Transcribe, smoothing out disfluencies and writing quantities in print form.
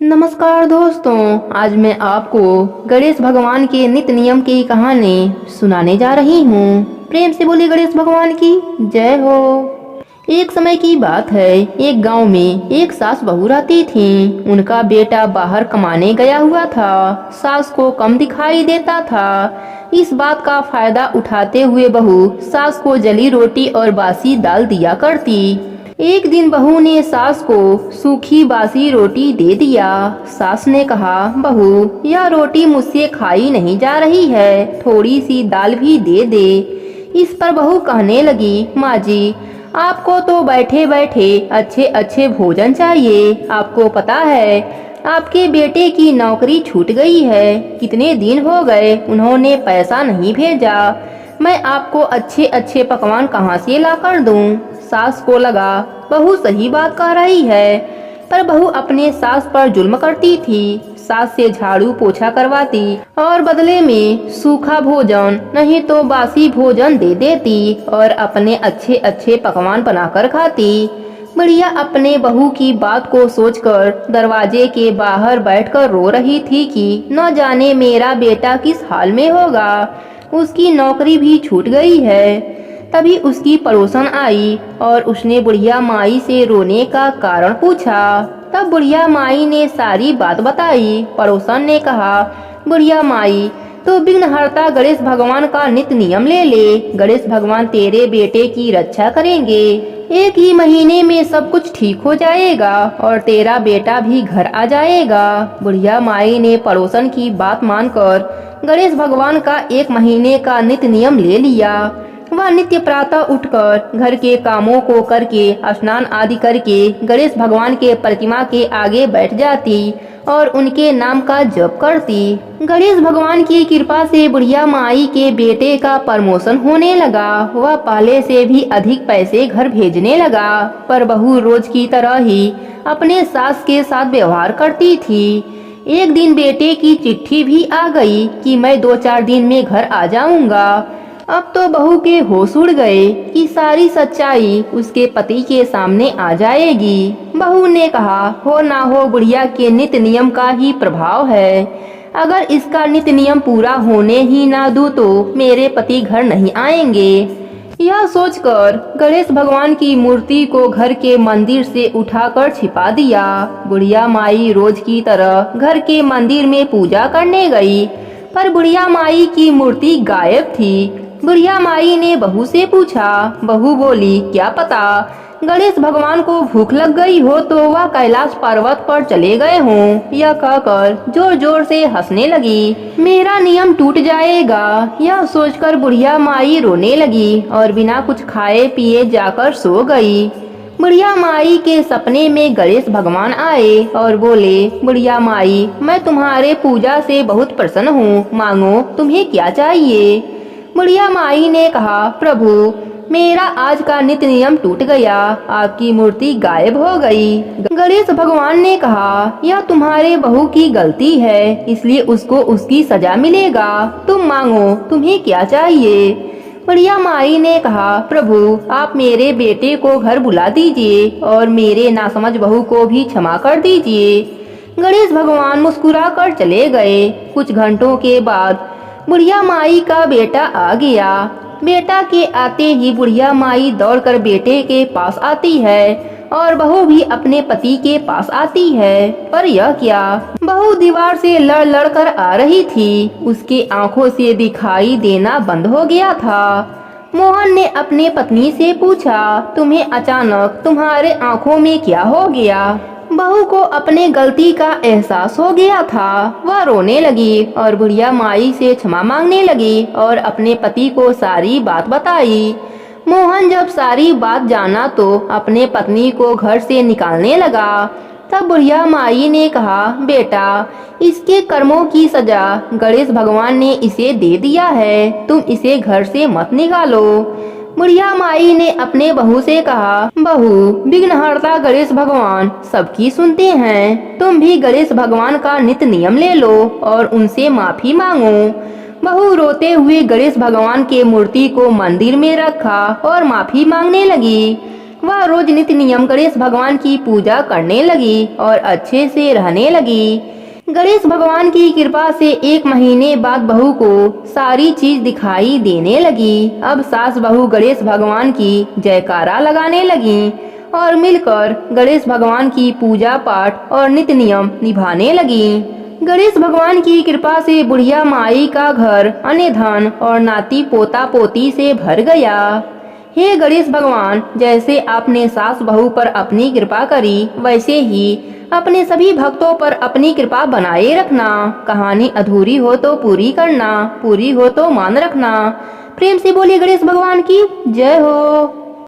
नमस्कार दोस्तों, आज मैं आपको गणेश भगवान के नित्य नियम की कहानी सुनाने जा रही हूँ। प्रेम से बोलिए गणेश भगवान की जय हो। एक समय की बात है, एक गांव में एक सास बहू रहती थीं। उनका बेटा बाहर कमाने गया हुआ था। सास को कम दिखाई देता था। इस बात का फायदा उठाते हुए बहू सास को जली रोटी और बासी दाल दिया करती। एक दिन बहू ने सास को सूखी बासी रोटी दे दिया। सास ने कहा, बहू यह रोटी मुझसे खाई नहीं जा रही है, थोड़ी सी दाल भी दे दे। इस पर बहू कहने लगी, माँ जी आपको तो बैठे बैठे अच्छे अच्छे भोजन चाहिए। आपको पता है आपके बेटे की नौकरी छूट गई है, कितने दिन हो गए उन्होंने पैसा नहीं भेजा। मैं आपको अच्छे अच्छे पकवान कहाँ से ला कर दूँ। सास को लगा बहू सही बात कह रही है, पर बहू अपने सास पर जुल्म करती थी। सास से झाड़ू पोछा करवाती और बदले में सूखा भोजन नहीं तो बासी भोजन दे देती और अपने अच्छे अच्छे पकवान बनाकर खाती। बुढ़िया अपने बहू की बात को सोचकर दरवाजे के बाहर बैठकर रो रही थी कि न जाने मेरा बेटा किस हाल में होगा, उसकी नौकरी भी छूट गई है। तभी उसकी पड़ोसन आई और उसने बुढ़िया माई से रोने का कारण पूछा। तब बुढ़िया माई ने सारी बात बताई। पड़ोसन ने कहा, बुढ़िया माई तो विघ्नहर्ता गणेश भगवान का नित्य नियम ले ले। गणेश भगवान तेरे बेटे की रक्षा करेंगे। एक ही महीने में सब कुछ ठीक हो जाएगा और तेरा बेटा भी घर आ जाएगा। बुढ़िया माई ने पड़ोसन की बात मानकर गणेश भगवान का एक महीने का नित्य नियम ले लिया। वह नित्य प्रातः उठकर घर के कामों को करके स्नान आदि करके गणेश भगवान के प्रतिमा के आगे बैठ जाती और उनके नाम का जप करती। गणेश भगवान की कृपा से बुढ़िया माई के बेटे का प्रमोशन होने लगा। वह पहले से भी अधिक पैसे घर भेजने लगा, पर बहू रोज की तरह ही अपने सास के साथ व्यवहार करती थी। एक दिन बेटे की चिट्ठी भी आ गई कि मैं 2-4 दिन में घर आ जाऊंगा। अब तो बहू के होश उड़ गए कि सारी सच्चाई उसके पति के सामने आ जाएगी। बहू ने कहा, हो ना हो बुढ़िया के नित्य नियम का ही प्रभाव है। अगर इसका नित्य नियम पूरा होने ही ना दूं तो मेरे पति घर नहीं आएंगे। यह सोचकर गणेश भगवान की मूर्ति को घर के मंदिर से उठाकर छिपा दिया। बुढ़िया माई रोज की तरह घर के मंदिर में पूजा करने गई, पर बुढ़िया माई की मूर्ति गायब थी। बुढ़िया माई ने बहू से पूछा। बहू बोली, क्या पता गणेश भगवान को भूख लग गई हो तो वह कैलाश पर्वत पर चले गए हों। यह कहकर जोर जोर से हंसने लगी। मेरा नियम टूट जाएगा, यह सोचकर बुढ़िया माई रोने लगी और बिना कुछ खाए पिए जाकर सो गई। बुढ़िया माई के सपने में गणेश भगवान आए और बोले, बुढ़िया माई मैं तुम्हारे पूजा से बहुत प्रसन्न हूँ, मांगो तुम्हें क्या चाहिए। बुढ़िया माई ने कहा, प्रभु मेरा आज का नित्य नियम टूट गया, आपकी मूर्ति गायब हो गई। गणेश भगवान ने कहा, यह तुम्हारे बहू की गलती है, इसलिए उसको उसकी सजा मिलेगा। तुम मांगो तुम्हें क्या चाहिए। बुढ़िया माई ने कहा, प्रभु आप मेरे बेटे को घर बुला दीजिए और मेरे नासमझ बहू को भी क्षमा कर दीजिए। गणेश भगवान मुस्कुरा कर चले गए। कुछ घंटों के बाद बुढ़िया माई का बेटा आ गया। बेटा के आते ही बुढ़िया माई दौड़कर बेटे के पास आती है और बहू भी अपने पति के पास आती है। पर यह क्या, बहू दीवार से लड़ लड़ कर आ रही थी। उसके आंखों से दिखाई देना बंद हो गया था। मोहन ने अपने पत्नी से पूछा, तुम्हें अचानक तुम्हारे आंखों में क्या हो गया। बहू को अपने गलती का एहसास हो गया था। वह रोने लगी और बुढ़िया माई से क्षमा मांगने लगी और अपने पति को सारी बात बताई। मोहन जब सारी बात जाना तो अपने पत्नी को घर से निकालने लगा। तब बुढ़िया माई ने कहा, बेटा इसके कर्मों की सजा गणेश भगवान ने इसे दे दिया है, तुम इसे घर से मत निकालो। बुढ़िया माई ने अपने बहू से कहा, बहू विघ्नहर्ता गणेश भगवान सबकी सुनते हैं, तुम भी गणेश भगवान का नित्य नियम ले लो और उनसे माफी मांगो। बहू रोते हुए गणेश भगवान के मूर्ति को मंदिर में रखा और माफी मांगने लगी। वह रोज नित्य नियम गणेश भगवान की पूजा करने लगी और अच्छे से रहने लगी। गणेश भगवान की कृपा से 1 महीने बाद बहू को सारी चीज दिखाई देने लगी। अब सास बहू गणेश भगवान की जयकारा लगाने लगी और मिलकर गणेश भगवान की पूजा पाठ और नित्य नियम निभाने लगी। गणेश भगवान की कृपा से बुढ़िया माई का घर अन्य धन और नाती पोता पोती से भर गया। हे गणेश भगवान, जैसे आपने सास बहू पर अपनी कृपा करी, वैसे ही अपने सभी भक्तों पर अपनी कृपा बनाए रखना। कहानी अधूरी हो तो पूरी करना, पूरी हो तो मान रखना। प्रेम से बोलिए गणेश भगवान की जय हो।